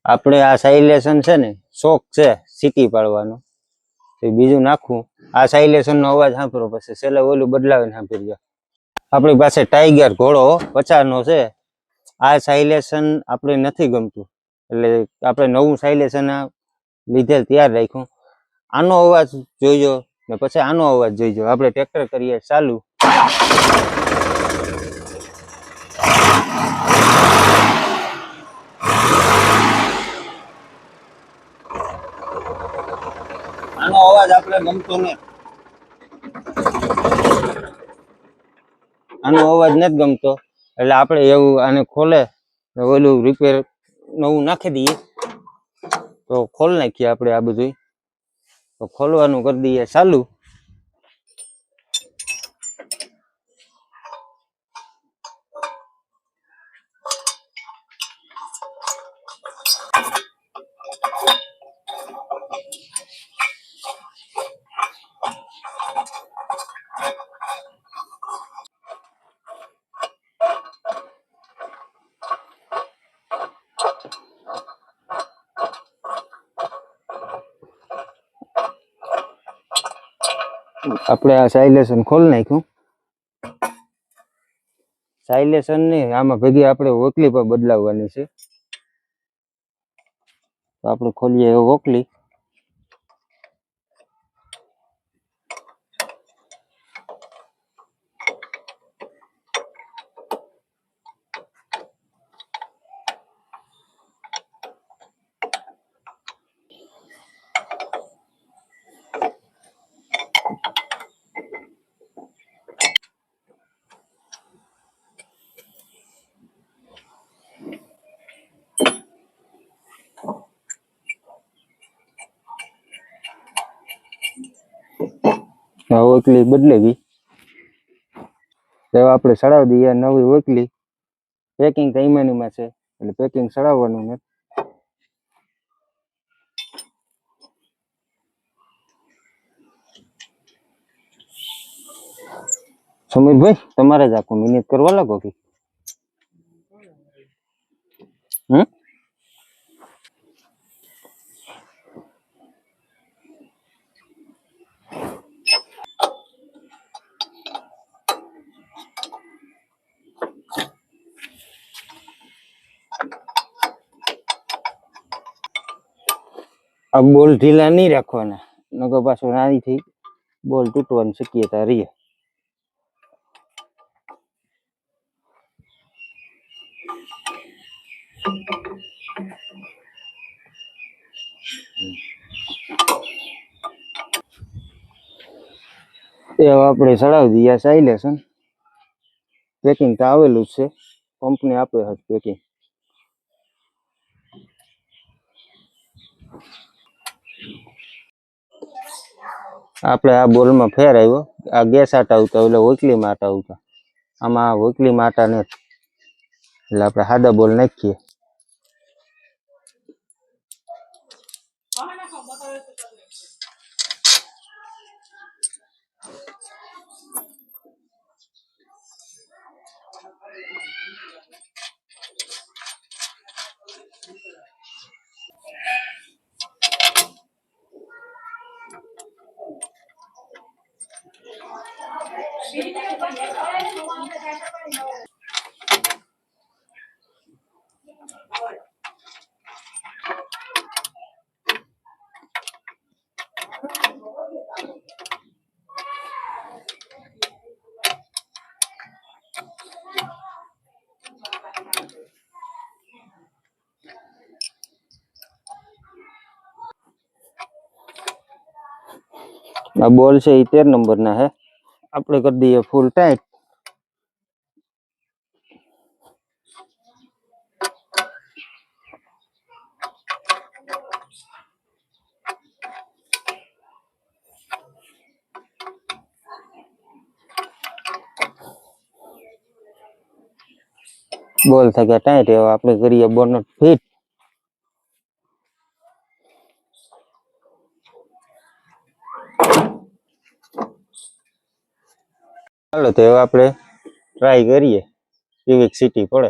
આપણે આ સાયલેશન છે ને શોખ છે સીટી પાડવાનો, તો બીજું નાખવું. આ સાયલેશન નો અવાજ સાંભળો પછી છેલ્લે ઓલું બદલાવીને સાંભળજો. આપણી પાસે ટાઈગર ઘોડો 50 નો છે. આ સાયલેશન આપણે નથી ગમતું એટલે આપણે નવું સાયલેશન લીધેલ તૈયાર રાખ્યું. આનો અવાજ જોઈજો ને પછી આનો અવાજ જોઈજો. આપણે ટ્રેક્ટર કરીએ ચાલુ. આનો અવાજ આપણે ગમતો નહીં, આનો અવાજ નથી ગમતો એટલે આપણે એવું આને ખોલે ઓલું રિપેર નવું નાખી દઈએ. તો ખોલ નાખીએ આપણે આ બધું. તો ખોલવાનું કરી દઈએ ચાલુ. આપણે આ સાયલેશન ખોલી નાખ્યું. સાયલેશન ને આમાં ભેગી આપણે ઓકલી પણ બદલાવવાની છે. તો આપણે ખોલીએ એ ઓકલી. ઓકલી બદલે ગઈ. તો આપણે ચડાવી દઈએ નવી ઓકલી. પેકિંગ તો ઈમાનીમાં છે એટલે પેકિંગ ચડાવવાનું નથી. સમીરભાઈ તમારે જ આખું મહેનત કરવા લાગો કે આ બોલ ઢીલા નહીં રાખવાના, નકર પાછો નાનીથી બોલ તૂટવાની શક્યતા રહે. એ આપણે ચડાવી દઈએ સાયલેશન. પેકિંગ તો આવેલું જ છે, કંપની આપે છે પેકિંગ. આપણે આ બોલમાં ફેર આવ્યો. આ ગેસ આટા આવતા એટલે ઓકલીમાં આટા આવતા. આમાં ઓકલીમાં આટા નથી એટલે આપણે સાદા બોલ નાખીએ. આ બોલ છે એ 13 નંબરના છે. આપણે કરી દઈએ ફૂલ ટાઈટ. બોલ થઈ ગયા ટાઈટ. હવે આપણે કરીએ બોનટ ફિટ. ચાલો તો હવે આપણે ટ્રાય કરીએ કેવી સીટી પડે.